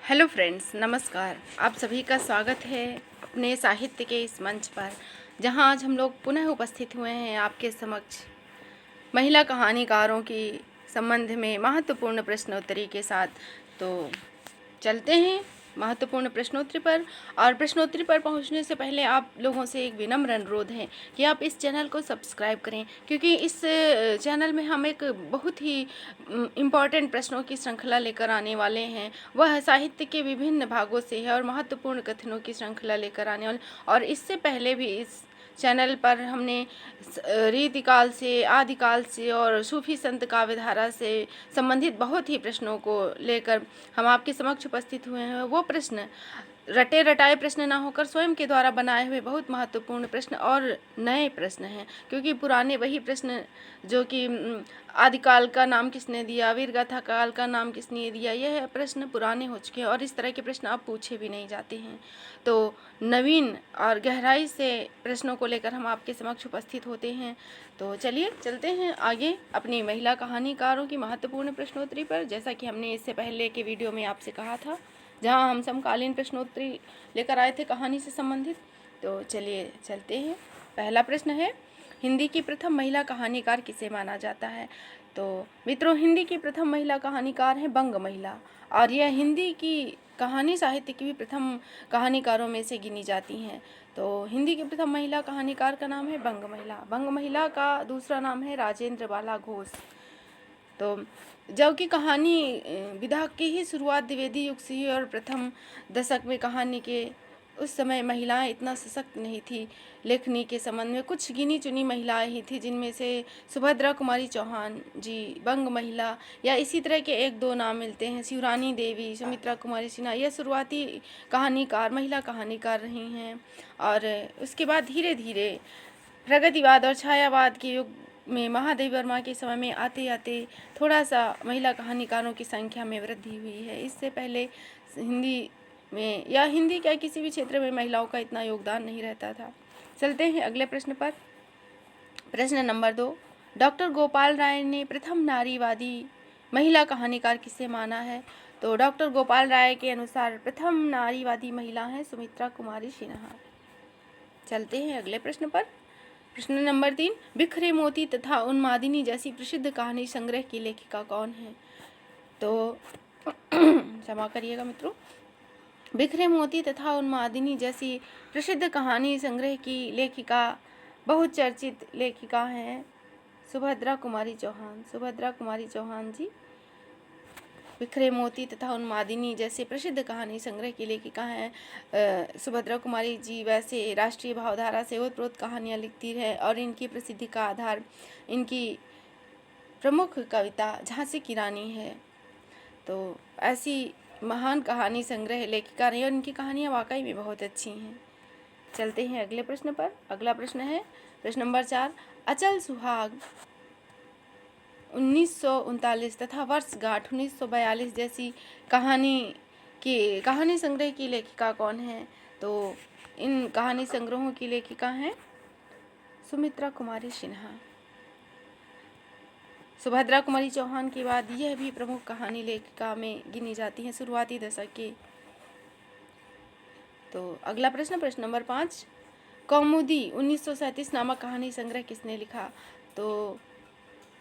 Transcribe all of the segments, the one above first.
Hello friends, नमस्कार। आप सभी का स्वागत है अपने साहित्य के इस मंच पर, जहां आज हम लोग पुनः उपस्थित हुए हैं आपके समक्ष महिला कहानीकारों की संबंध में महत्वपूर्ण प्रश्नोत्तरी के साथ। तो चलते हैं महत्वपूर्ण प्रश्नोत्तरी पर। और प्रश्नोत्तरी पर पहुंचने से पहले आप लोगों से एक विनम्र अनुरोध है कि आप इस चैनल को सब्सक्राइब करें, क्योंकि इस चैनल में हम एक बहुत ही इम्पॉर्टेंट प्रश्नों की श्रृंखला लेकर आने वाले हैं। वह साहित्य के विभिन्न भागों से है और महत्वपूर्ण कथनों की श्रृंखला लेकर आने वाले। और इससे पहले भी इस चैनल पर हमने रीतिकाल से, आदिकाल से और सूफी संत काव्यधारा से संबंधित बहुत ही प्रश्नों को लेकर हम आपके समक्ष उपस्थित हुए हैं। वो प्रश्न रटे रटाए प्रश्न ना होकर स्वयं के द्वारा बनाए हुए बहुत महत्वपूर्ण प्रश्न और नए प्रश्न हैं, क्योंकि पुराने वही प्रश्न जो कि आदिकाल का नाम किसने दिया, वीरगाथा काल का नाम किसने दिया, यह प्रश्न पुराने हो चुके हैं और इस तरह के प्रश्न अब पूछे भी नहीं जाते हैं। तो नवीन और गहराई से प्रश्नों को लेकर हम आपके समक्ष उपस्थित होते हैं। तो चलिए चलते हैं आगे अपनी महिला कहानीकारों की महत्वपूर्ण प्रश्नोत्तरी पर, जैसा कि हमने इससे पहले के वीडियो में आपसे कहा था, जहां हम समकालीन प्रश्नोत्तरी लेकर आए थे कहानी से संबंधित। तो चलिए चलते हैं। पहला प्रश्न है, हिंदी की प्रथम महिला कहानीकार किसे माना जाता है? तो मित्रों, हिंदी की प्रथम महिला कहानीकार है बंग महिला, और यह हिंदी की कहानी साहित्य की भी प्रथम कहानीकारों में से गिनी जाती हैं। तो हिंदी की प्रथम महिला कहानीकार का नाम है बंग महिला। बंग महिला का दूसरा नाम है राजेंद्र बाला घोष। तो जबकि कहानी विधा की ही शुरुआत द्विवेदी युग से हुई और प्रथम दशक में कहानी के उस समय महिलाएं इतना सशक्त नहीं थी लेखनी के संबंध में। कुछ गिनी चुनी महिलाएं ही थी, जिनमें से सुभद्रा कुमारी चौहान जी, बंग महिला, या इसी तरह के एक दो नाम मिलते हैं, शिवरानी देवी, सुमित्रा कुमारी सिन्हा, यह शुरुआती कहानीकार, महिला कहानीकार रही हैं। और उसके बाद धीरे धीरे प्रगतिवाद और छायावाद के युग में महादेवी वर्मा के समय में आते आते थोड़ा सा महिला कहानीकारों की संख्या में वृद्धि हुई है। इससे पहले हिंदी में या हिंदी क्या किसी भी क्षेत्र में महिलाओं का इतना योगदान नहीं रहता था। चलते हैं अगले प्रश्न पर। प्रश्न नंबर 2, डॉक्टर गोपाल राय ने प्रथम नारीवादी महिला कहानीकार किसे माना है? तो डॉक्टर गोपाल राय के अनुसार प्रथम नारीवादी महिला हैं सुमित्रा कुमारी सिन्हा। चलते हैं अगले प्रश्न पर। प्रश्न नंबर 3, बिखरे मोती तथा उन्मादिनी जैसी प्रसिद्ध कहानी संग्रह की लेखिका कौन है? तो क्षमा करिएगा मित्रों, बिखरे मोती तथा उन्मादिनी जैसी प्रसिद्ध कहानी संग्रह की लेखिका, बहुत चर्चित लेखिका हैं सुभद्रा कुमारी चौहान। सुभद्रा कुमारी चौहान जी बिखरे मोती तथा उन्मादिनी जैसे प्रसिद्ध कहानी संग्रह की लेखिका हैं सुभद्रा कुमारी जी। वैसे राष्ट्रीय भावधारा से ओतप्रोत कहानियाँ लिखती है और इनकी प्रसिद्धि का आधार इनकी प्रमुख कविता झांसी की रानी है। तो ऐसी महान कहानी संग्रह लेखिका रही और इनकी कहानियाँ वाकई में बहुत अच्छी हैं। चलते हैं अगले प्रश्न पर। अगला प्रश्न है प्रश्न नंबर 4, अचल सुहाग 1939 तथा वर्षगांठ 1942 जैसी कहानी संग्रह की लेखिका कौन है? तो इन कहानी संग्रहों की लेखिका हैं सुमित्रा कुमारी सिन्हा। सुभद्रा कुमारी चौहान के बाद यह भी प्रमुख कहानी लेखिका में गिनी जाती हैं शुरुआती दशक के। तो अगला प्रश्न, प्रश्न नंबर 5, कौमुदी 1937 नामक कहानी संग्रह किसने लिखा? तो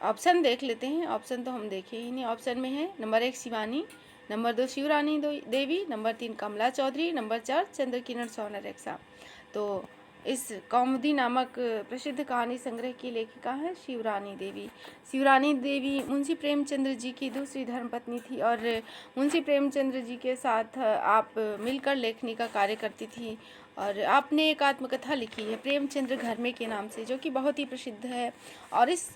ऑप्शन देख लेते हैं। ऑप्शन तो हम देखे ही नहीं। ऑप्शन में है नंबर 1 शिवानी, नंबर 2 शिवरानी देवी, नंबर 3 कमला चौधरी, नंबर 4 चंद्रकिरण सोनारेक्सा। तो इस कौमुदी नामक प्रसिद्ध कहानी संग्रह की लेखिका है शिवरानी देवी। शिवरानी देवी मुंशी प्रेमचंद्र जी की दूसरी धर्मपत्नी थी और मुंशी प्रेमचंद्र जी के साथ आप मिलकर लेखनी का कार्य करती थी। और आपने एक आत्मकथा लिखी है प्रेमचंद्र घर में के नाम से, जो कि बहुत ही प्रसिद्ध है। और इस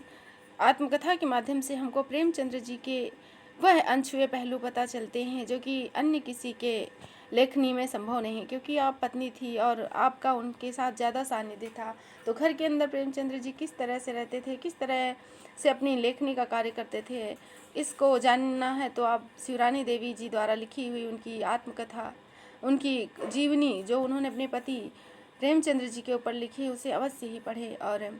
आत्मकथा के माध्यम से हमको प्रेमचंद्र जी के वह अनछुए पहलू पता चलते हैं जो कि अन्य किसी के लेखनी में संभव नहीं, क्योंकि आप पत्नी थी और आपका उनके साथ ज़्यादा सानिध्य था। तो घर के अंदर प्रेमचंद्र जी किस तरह से रहते थे, किस तरह से अपनी लेखनी का कार्य करते थे, इसको जानना है तो आप शिवरानी देवी जी द्वारा लिखी हुई उनकी आत्मकथा, उनकी जीवनी जो उन्होंने अपने पति प्रेमचंद्र जी के ऊपर लिखी, उसे अवश्य ही पढ़े। और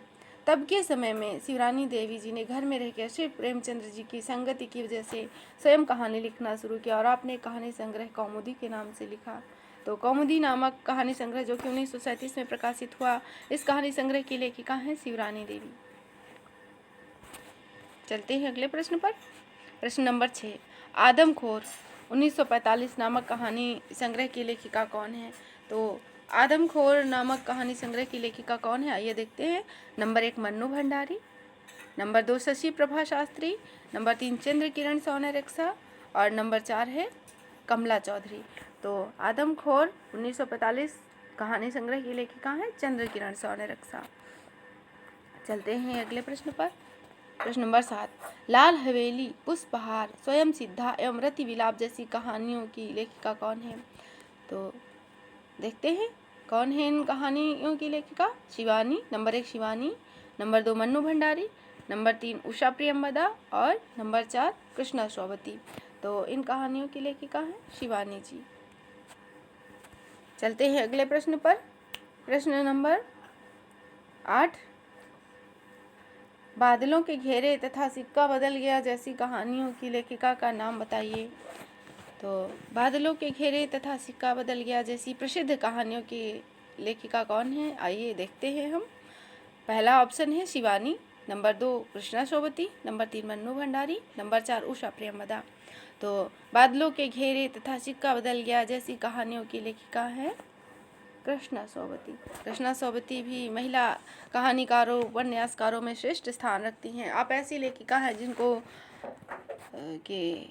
तब के समय में शिवरानी देवी जी ने घर में रहकर श्री प्रेमचंद्र जी की संगति की वजह से स्वयं कहानी लिखना शुरू किया और आपने कहानी संग्रह कौमुदी के नाम से लिखा। तो कौमुदी नामक कहानी संग्रह जो कि 1937 में प्रकाशित हुआ, इस कहानी संग्रह की लेखिका हैं शिवरानी देवी। चलते हैं अगले प्रश्न पर। प्रश्न नंबर 6, आदमखोर 1945 नामक कहानी संग्रह की लेखिका कौन है? तो आदमखोर नामक कहानी संग्रह की लेखिका कौन है, आइए देखते हैं। Number 1 Mannu Bhandari, number 2 Shashi Prabha Shastri, number 3 चंद्र किरण सोनेरक्सा और नंबर 4 है कमला चौधरी। तो आदमखोर 1945 कहानी संग्रह की लेखिका है चंद्र किरण सोनेरक्सा। चलते हैं अगले प्रश्न पर। प्रश्न नंबर 7, लाल हवेली, पुष्पहार, स्वयं सिद्धा एवं रति विलाप जैसी कहानियों की लेखिका कौन है? तो देखते हैं कौन है इन कहानियों की लेखिका। Shivani, number 1 Shivani, number 2 Mannu Bhandari, number 3 Usha Priyamvada और नंबर 4 कृष्णा सोबती। तो इन कहानियों की लेखिका है शिवानी जी। चलते हैं अगले प्रश्न पर। प्रश्न नंबर 8, बादलों के घेरे तथा सिक्का बदल गया जैसी कहानियों की लेखिका का नाम बताइए। तो बादलों के घेरे तथा सिक्का बदल गया जैसी प्रसिद्ध कहानियों की लेखिका कौन है, आइए देखते हैं हम। पहला ऑप्शन है Shivani, number 2 Krishna Sobti, number 3 Mannu Bhandari, number 4 Usha Priyamvada. तो बादलों के घेरे तथा सिक्का बदल गया जैसी कहानियों की लेखिका है कृष्णा सोबती। कृष्णा सोबती भी महिला कहानीकारों उपन्यासकारों में श्रेष्ठ स्थान रखती हैं। आप ऐसी लेखिका हैं जिनको कि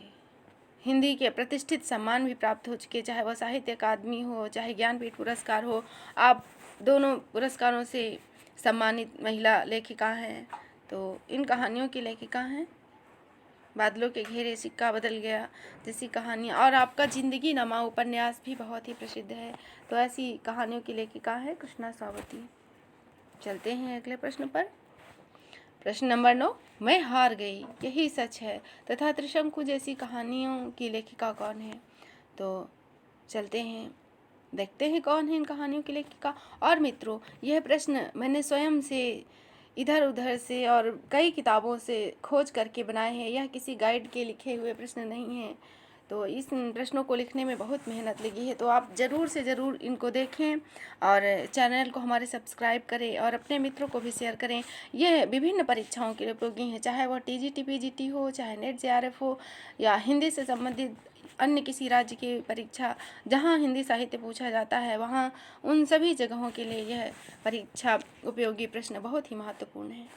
हिंदी के प्रतिष्ठित सम्मान भी प्राप्त हो चुके, चाहे वह साहित्य अकादमी हो चाहे ज्ञानपीठ पुरस्कार हो, आप दोनों पुरस्कारों से सम्मानित महिला लेखिका हैं। तो इन कहानियों की लेखिका हैं बादलों के घेरे, सिक्का बदल गया जैसी कहानियाँ, और आपका जिंदगी नमा उपन्यास भी बहुत ही प्रसिद्ध है। तो ऐसी कहानियों की लेखिका है कृष्णा सोबती। चलते हैं अगले प्रश्न पर। प्रश्न नंबर 9, मैं हार गई, यही सच है तथा त्रिशंकु जैसी कहानियों की लेखिका कौन है? तो चलते हैं देखते हैं कौन है इन कहानियों की लेखिका। और मित्रों, यह प्रश्न मैंने स्वयं से इधर उधर से और कई किताबों से खोज करके बनाए हैं, यह किसी गाइड के लिखे हुए प्रश्न नहीं हैं। तो इस प्रश्नों को लिखने में बहुत मेहनत लगी है, तो आप ज़रूर से ज़रूर इनको देखें और चैनल को हमारे सब्सक्राइब करें और अपने मित्रों को भी शेयर करें। यह विभिन्न परीक्षाओं के लिए उपयोगी हैं, चाहे वह टीजीटी पीजीटी हो, चाहे नेट जेआरएफ हो या हिंदी से संबंधित अन्य किसी राज्य की परीक्षा जहां हिंदी साहित्य पूछा जाता है, वहां उन सभी जगहों के लिए यह परीक्षा उपयोगी प्रश्न बहुत ही महत्वपूर्ण है।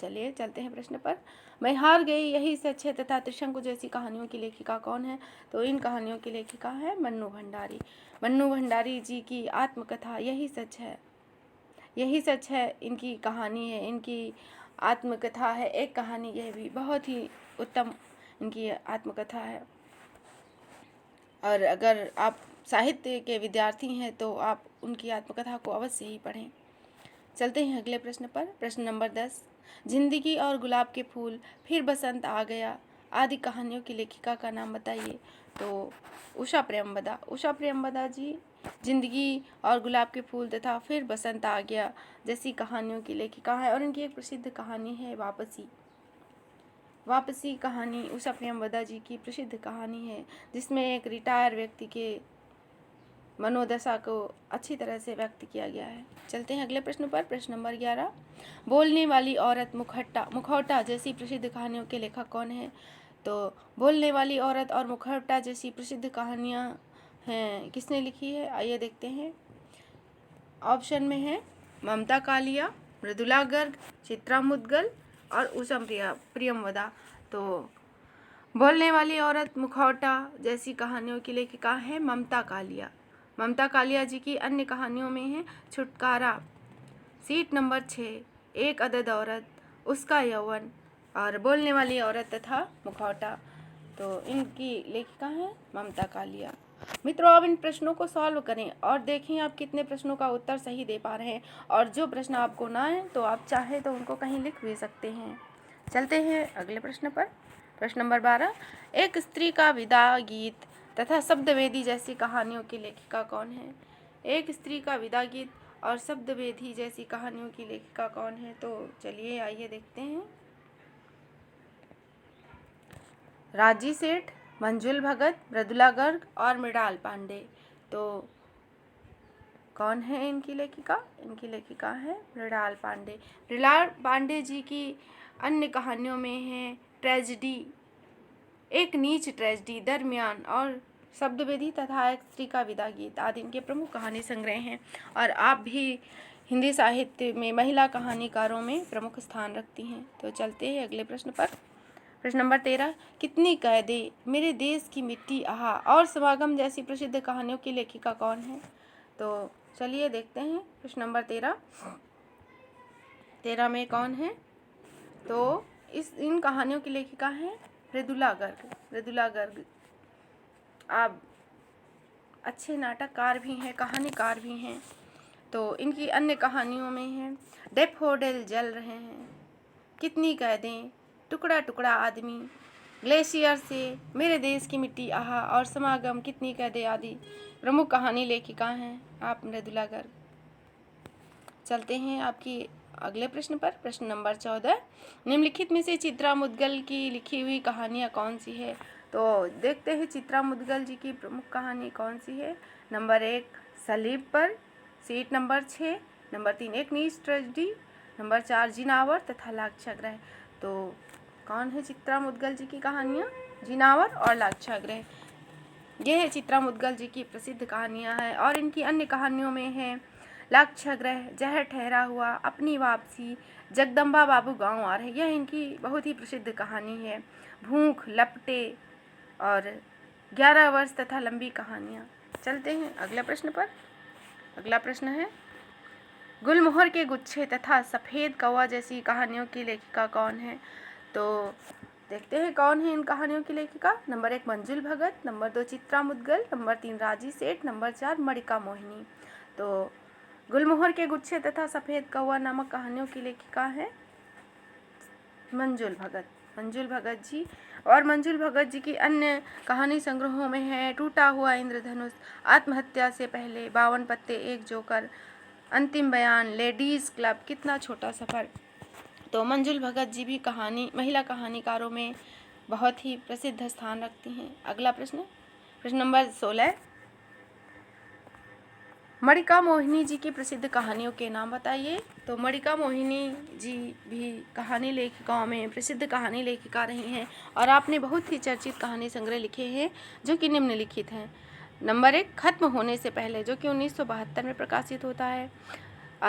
चलिए चलते हैं प्रश्न पर। मैं हार गई, यही सच है तथा त्रिशंकु जैसी कहानियों की लेखिका कौन है? तो इन कहानियों की लेखिका है मन्नू भंडारी। मन्नू भंडारी जी की आत्मकथा यही सच है, यही सच है इनकी कहानी है, इनकी आत्मकथा है एक कहानी, यह भी बहुत ही उत्तम इनकी आत्मकथा है। और अगर आप साहित्य के विद्यार्थी हैं तो आप उनकी आत्मकथा को अवश्य ही पढ़ें। चलते हैं अगले प्रश्न पर। प्रश्न नंबर 10, जिंदगी और गुलाब के फूल, फिर बसंत आ गया आदि कहानियों की लेखिका का नाम बताइए। तो उषा प्रियंवदा। उषा प्रियंवदा जी जिंदगी और गुलाब के फूल तथा फिर बसंत आ गया जैसी कहानियों की लेखिका है और इनकी एक प्रसिद्ध कहानी है वापसी। वापसी कहानी उषा प्रियंवदा जी की प्रसिद्ध कहानी है, जिसमें एक रिटायर व्यक्ति के मनोदशा को अच्छी तरह से व्यक्त किया गया है। चलते हैं अगले प्रश्न पर। प्रश्न नंबर 11, बोलने वाली औरत मुखौटा जैसी प्रसिद्ध कहानियों के लेखक कौन है? तो बोलने वाली औरत और मुखौटा जैसी प्रसिद्ध कहानियाँ हैं, किसने लिखी है, आइए देखते हैं। ऑप्शन में है ममता कालिया, मृदुला गर्ग, चित्रा मुद्गल और उषा प्रियंवदा। तो बोलने वाली औरत मुखौटा जैसी कहानियों की लेखिका है ममता कालिया। ममता कालिया जी की अन्य कहानियों में है छुटकारा, सीट नंबर 6, एक अदद औरत, उसका यौवन और बोलने वाली औरत तथा मुखौटा। तो इनकी लेखिका है ममता कालिया। मित्रों, आप इन प्रश्नों को सॉल्व करें और देखें आप कितने प्रश्नों का उत्तर सही दे पा रहे हैं, और जो प्रश्न आपको ना आए तो आप चाहे तो उनको कहीं लिख भी सकते हैं। चलते हैं अगले प्रश्न पर। प्रश्न नंबर 12, एक स्त्री का विदा गीत तथा शब्दवेदी जैसी कहानियों की लेखिका कौन है? एक स्त्री का विदा गीत और शब्दवेदी जैसी कहानियों की लेखिका कौन है? तो चलिए आइए देखते हैं। राजी सेठ, मंजुल भगत, मृदुला गर्ग और मृणाल पांडे। तो कौन है इनकी लेखिका? इनकी लेखिका है मृणाल पांडे। मृणाल पांडे जी की अन्य कहानियों में है ट्रेजेडी, एक नीच ट्रेजेडी, दरमियान और शब्दवेदी तथा एक स्त्री का विदा गीत आदि इनके प्रमुख कहानी संग्रह हैं। और आप भी हिंदी साहित्य में महिला कहानीकारों में प्रमुख स्थान रखती हैं। तो चलते हैं अगले प्रश्न पर। प्रश्न नंबर 13, कितनी कैदे, मेरे देश की मिट्टी, आहा और समागम जैसी प्रसिद्ध कहानियों की लेखिका कौन है? तो चलिए देखते हैं। प्रश्न नंबर 13 में कौन है? तो इन कहानियों की लेखिका है मृदुला गर्ग। मृदुला गर्ग आप अच्छे नाटककार भी हैं, कहानीकार भी हैं। तो इनकी अन्य कहानियों में है डैफोडिल जल रहे हैं, कितनी कैदें, टुकड़ा टुकड़ा आदमी, ग्लेशियर से, मेरे देश की मिट्टी, आहा और समागम, कितनी कैदें आदि प्रमुख कहानी लेखिका हैं आप मृदुला गर्ग। चलते हैं आपकी अगले प्रश्न पर। प्रश्न नंबर 14, निम्नलिखित में से चित्रा मुद्गल की लिखी हुई कहानियाँ कौन सी है? तो देखते हैं चित्रा मुद्गल जी की प्रमुख कहानी कौन सी है। नंबर 1, सलीब पर, सीट नंबर 6, नंबर 3, एक नीच ट्रेजेडी, नंबर 4, जिनावर तथा लाक्षागृह। तो कौन है चित्रा मुद्गल जी की कहानियाँ? जिनावर और लाक्षागृह। ये है चित्रा मुद्गल जी की प्रसिद्ध कहानियाँ हैं। और इनकी अन्य कहानियों में है लाक्षागृह, जहर ठहरा हुआ, अपनी वापसी, जगदम्बा बाबू गांव आ रहे, यह इनकी बहुत ही प्रसिद्ध कहानी है। भूख, लपटे और 11 वर्ष तथा लंबी कहानियाँ। चलते हैं अगले प्रश्न पर। अगला प्रश्न है, गुलमोहर के गुच्छे तथा सफ़ेद कौवा जैसी कहानियों की लेखिका कौन है? तो देखते हैं कौन है इन कहानियों की लेखिका। नंबर 1, मंजुल भगत, नंबर 2, चित्रा मुद्गल, नंबर 3, राजी सेठ, नंबर 4, मणिका मोहिनी। तो गुलमोहर के गुच्छे तथा सफ़ेद कौवा नामक कहानियों की लेखिका है मंजुल भगत। मंजुल भगत जी। और मंजुल भगत जी की अन्य कहानी संग्रहों में है टूटा हुआ इंद्रधनुष, आत्महत्या से पहले, 52 पत्ते, एक जोकर, अंतिम बयान, लेडीज़ क्लब, कितना छोटा सफ़र। तो मंजुल भगत जी भी महिला कहानीकारों में बहुत ही प्रसिद्ध स्थान रखती हैं। अगला प्रश्न, प्रश्न नंबर 16, मणिका मोहिनी जी की प्रसिद्ध कहानियों के नाम बताइए। तो मणिका मोहिनी जी भी कहानी लेखिकाओं में प्रसिद्ध कहानी लेखिका रही हैं और आपने बहुत ही चर्चित कहानी संग्रह लिखे हैं जो कि निम्नलिखित हैं। नंबर 1, खत्म होने से पहले, जो कि 1972 में प्रकाशित होता है।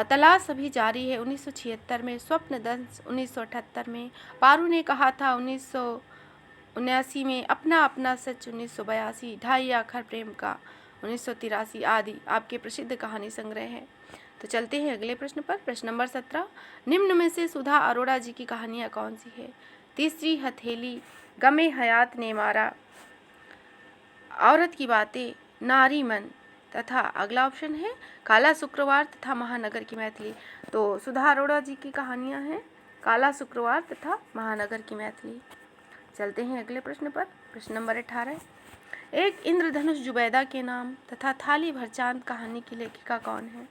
तलाश अभी जारी है 1976 में। स्वप्न दंश 1978 में। पारू ने कहा था 1979 में। अपना अपना सच 1982। ढाई आखर प्रेम का 1983 आदि आपके प्रसिद्ध कहानी संग्रह हैं। तो चलते हैं अगले प्रश्न पर। प्रश्न नंबर 17, निम्न में से सुधा अरोड़ा जी की कहानियाँ कौन सी है? तीसरी हथेली, गमे हयात ने मारा, औरत की बातें, नारी मन तथा अगला ऑप्शन है काला शुक्रवार तथा महानगर की मैथिली। तो सुधा अरोड़ा जी की कहानियाँ हैं काला शुक्रवार तथा महानगर की मैथिली। चलते हैं अगले प्रश्न पर। प्रश्न नंबर 18, एक इंद्रधनुष जुबैदा के नाम तथा थाली भर चांद कहानी की लेखिका कौन है?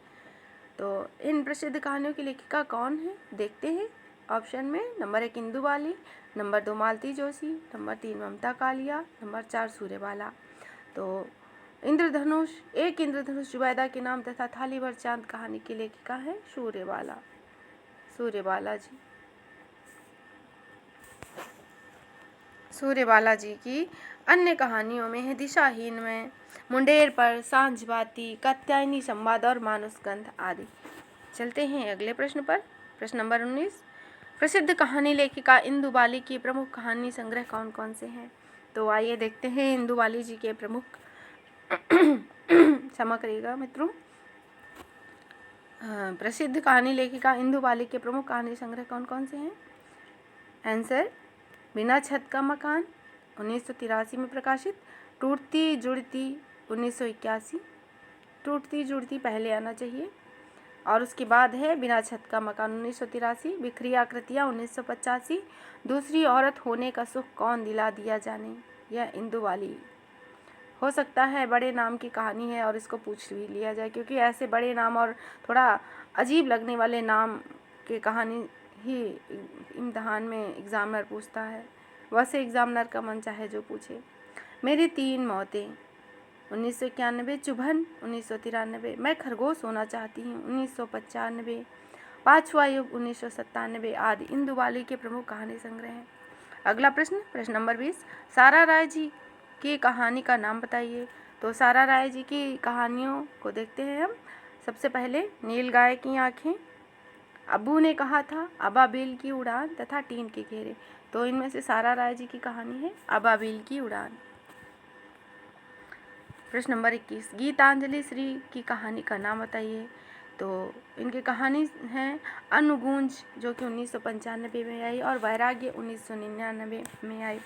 तो इन प्रसिद्ध कहानियों की लेखिका कौन है देखते हैं। ऑप्शन में नंबर 1, इंदुबाली, नंबर 2, मालती जोशी, नंबर 3, ममता कालिया, नंबर 4, सूर्यबाला। तो एक इंद्रधनुष जुबैदा के नाम तथा थाली भर चांद कहानी की लेखिका है सूर्यबाला जी। सूर्यबाला जी की अन्य कहानियों में है दिशाहीन में, मुंडेर पर, सांझ बाती, कात्यायनी संवाद और मानुषगंध आदि। चलते हैं अगले प्रश्न पर। प्रश्न नंबर 19, प्रसिद्ध कहानी लेखिका इंदुबाली की प्रमुख कहानी संग्रह कौन कौन से हैं? तो आइए देखते हैं इंदुबाली जी के प्रमुख क्षमा करिएगा मित्रों। प्रसिद्ध कहानी लेखिका इंदुबाली के प्रमुख कहानी संग्रह कौन कौन से हैं? आंसर, बिना छत का मकान 1983 में प्रकाशित, टूटती जुड़ती 1981, टूटती जुड़ती पहले आना चाहिए, और उसके बाद है बिना छत का मकान 1983, बिखरी आकृतियाँ 1985, दूसरी औरत होने का सुख कौन दिला दिया जाने, यह इंदुबाली हो सकता है बड़े नाम की कहानी है और इसको पूछ भी लिया जाए, क्योंकि ऐसे बड़े नाम और थोड़ा अजीब लगने वाले नाम की कहानी ही इम्तिहान में एग्ज़ामिनर पूछता है। वैसे एग्ज़ामिनर का मन चाहे जो पूछे। मेरी 3 मौतें 1991, चुभन 1993, मैं खरगोश होना चाहती हूँ 1995, पाँचवा युग 1997 आदि इंदु बाली के प्रमुख कहानी संग्रह हैं। अगला प्रश्न नंबर 20, सारा राय जी की कहानी का नाम बताइए। तो सारा राय जी की कहानियों को देखते हैं हम। सबसे पहले नील गाय की आँखें, अब्बू ने कहा था, अबाबिल की उड़ान तथा टीन के घेरे। तो इनमें से सारा राय जी की कहानी है अबाबिल की उड़ान। प्रश्न नंबर 21, गीतांजलि श्री की कहानी का नाम बताइए। तो इनकी कहानी है अनुगूंज, जो कि 1995 में आई, और वैराग्य 1999 में आई।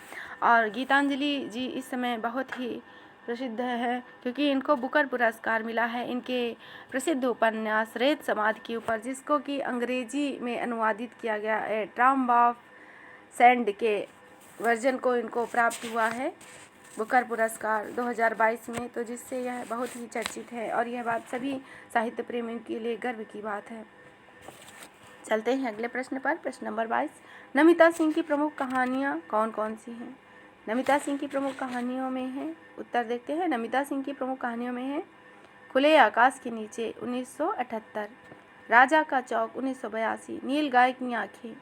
और गीतांजलि जी इस समय बहुत ही प्रसिद्ध है, क्योंकि इनको बुकर पुरस्कार मिला है इनके प्रसिद्ध उपन्यास रेत समाधि के ऊपर, जिसको कि अंग्रेजी में अनुवादित किया गया है। ट्राम ऑफ सैंड के वर्जन को इनको प्राप्त हुआ है बुकर पुरस्कार 2022 में, तो जिससे यह बहुत ही चर्चित है और यह बात सभी साहित्य प्रेमियों के लिए गर्व की बात है। चलते हैं अगले प्रश्न पर। प्रश्न नंबर 22, नमिता सिंह की प्रमुख कहानियाँ कौन कौन सी हैं। नमिता सिंह की प्रमुख कहानियों में है, उत्तर देखते हैं। नमिता सिंह की प्रमुख कहानियों में है खुले आकाश के नीचे 1978, राजा का चौक 1982, नील गाय की आँखें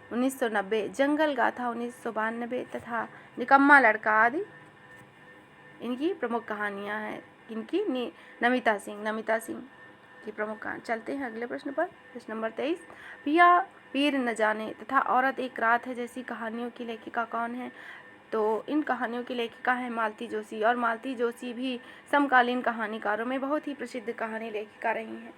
1990, जंगल गाथा 1992 तथा निकम्मा लड़का आदि इनकी प्रमुख कहानियाँ हैं। इनकी नमिता सिंह की प्रमुख कहानी। चलते हैं अगले प्रश्न पर। प्रश्न नंबर 23, पिया पीर न जाने तथा औरत एक रात है जैसी कहानियों की लेखिका कौन है। तो इन कहानियों की लेखिका है मालती जोशी, और मालती जोशी भी समकालीन कहानीकारों में बहुत ही प्रसिद्ध कहानी लेखिका रही हैं।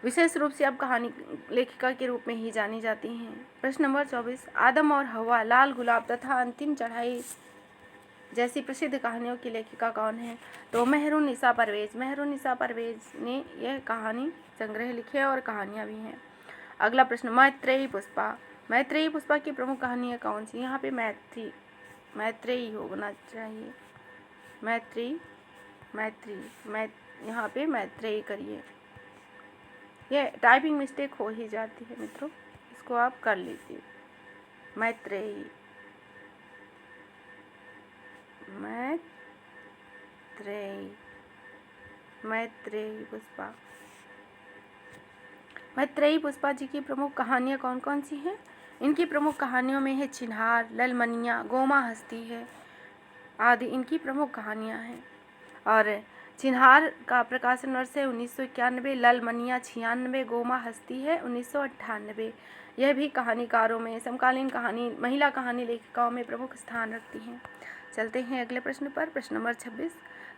विशेष रूप से अब कहानी लेखिका के रूप में ही जानी जाती हैं। प्रश्न नंबर 24, आदम और हवा, लाल गुलाब तथा अंतिम चढ़ाई जैसी प्रसिद्ध कहानियों की लेखिका कौन है। तो मेहरुन्निसा परवेज ने यह कहानी संग्रह लिखे और कहानियाँ भी हैं। अगला प्रश्न, मैत्रेयी पुष्पा की प्रमुख कहानियाँ कौन सी। यहाँ पे मैत्रेयी होना चाहिए, यहाँ पे मैत्रेयी करिए। ये टाइपिंग मिस्टेक हो ही जाती है मित्रों, इसको आप कर लीजिए। मैत्रेयी पुष्पा जी की प्रमुख कहानियाँ कौन कौन सी हैं। इनकी प्रमुख कहानियों में है चिन्हार, ललमनिया, गोमा हस्ती है आदि इनकी प्रमुख कहानियाँ हैं। और चिन्हार का प्रकाशन वर्ष है 1991, ललमनिया 96, गोमा हस्ती है 1998। यह भी कहानीकारों में समकालीन महिला कहानी लेखिकाओं में प्रमुख स्थान रखती हैं। चलते हैं अगले प्रश्न पर। प्रश्न नंबर 26,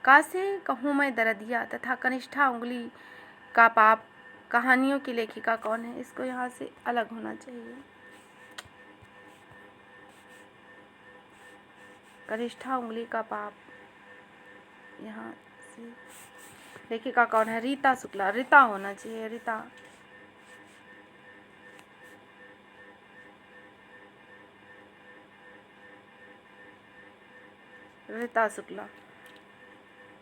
कासे कहूँ मैं दरदिया तथा कनिष्ठा उंगली का पाप कहानियों की लेखिका कौन है। इसको यहाँ से अलग होना चाहिए। कनिष्ठा उंगली का पाप, यहाँ से लेखिका कौन है। रीता शुक्ला, रीता होना चाहिए, रीता शुक्ला।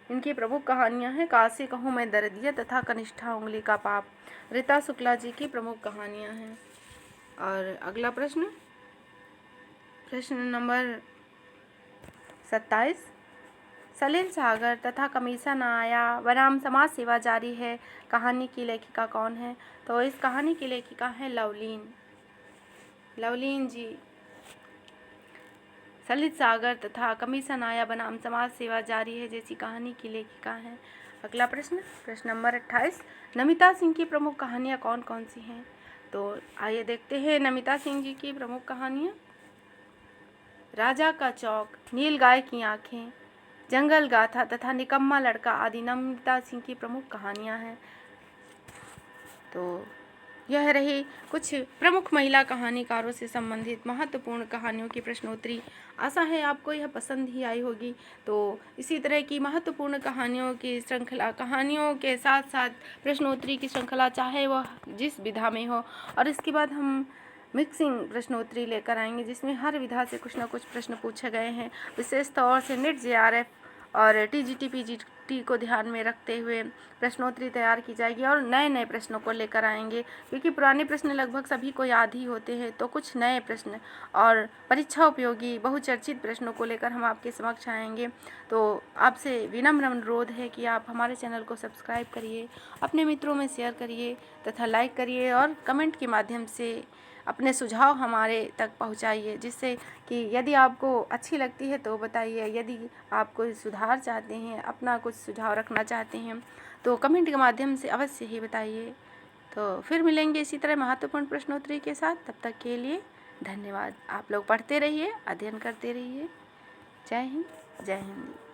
इनकी प्रमुख कहानियां हैं कासे कहूँ मैं दरदिया तथा कनिष्ठा उंगली का पाप। रीता शुक्ला जी की प्रमुख कहानियां हैं। और अगला प्रश्न नंबर 27, सलील सागर तथा कमीशन आया बनाम समाज सेवा जारी है कहानी की लेखिका कौन है। तो इस कहानी की लेखिका है लवलीन जी। सलिल सागर तथा कमीशन आया बनाम समाज सेवा जारी है जैसी कहानी की लेखिका हैं। अगला प्रश्न नंबर 28, नमिता सिंह की प्रमुख कहानियाँ कौन कौन सी हैं। तो आइए देखते हैं नमिता सिंह जी की प्रमुख कहानियाँ। राजा का चौक, नील गाय की आँखें, जंगल गाथा तथा निकम्मा लड़का आदि नमिता सिंह की प्रमुख कहानियाँ हैं। तो यह रही कुछ प्रमुख महिला कहानीकारों से संबंधित महत्वपूर्ण कहानियों की प्रश्नोत्तरी। आशा है आपको यह पसंद ही आई होगी। तो इसी तरह की महत्वपूर्ण कहानियों की श्रृंखला, कहानियों के साथ साथ प्रश्नोत्तरी की श्रृंखला, चाहे वह जिस विधा में हो। और इसके बाद हम मिक्सिंग प्रश्नोत्तरी लेकर आएंगे, जिसमें हर विधा से कुछ न कुछ प्रश्न पूछे गए हैं। विशेष तौर से नीट जेआरएफ और टीजीटी पीजीटी को ध्यान में रखते हुए प्रश्नोत्तरी तैयार की जाएगी और नए नए प्रश्नों को लेकर आएंगे, क्योंकि पुराने प्रश्न लगभग सभी को याद ही होते हैं। तो कुछ नए प्रश्न और परीक्षा उपयोगी बहुचर्चित प्रश्नों को लेकर हम आपके समक्ष आएंगे। तो आपसे विनम्र अनुरोध है कि आप हमारे चैनल को सब्सक्राइब करिए, अपने मित्रों में शेयर करिए तथा लाइक करिए और कमेंट के माध्यम से अपने सुझाव हमारे तक पहुंचाइए, जिससे कि यदि आपको अच्छी लगती है तो बताइए, यदि आप कोई सुधार चाहते हैं, अपना कुछ सुझाव रखना चाहते हैं तो कमेंट के माध्यम से अवश्य ही बताइए। तो फिर मिलेंगे इसी तरह महत्वपूर्ण प्रश्नोत्तरी के साथ। तब तक के लिए धन्यवाद। आप लोग पढ़ते रहिए, अध्ययन करते रहिए। जय हिंद, जय हिंद।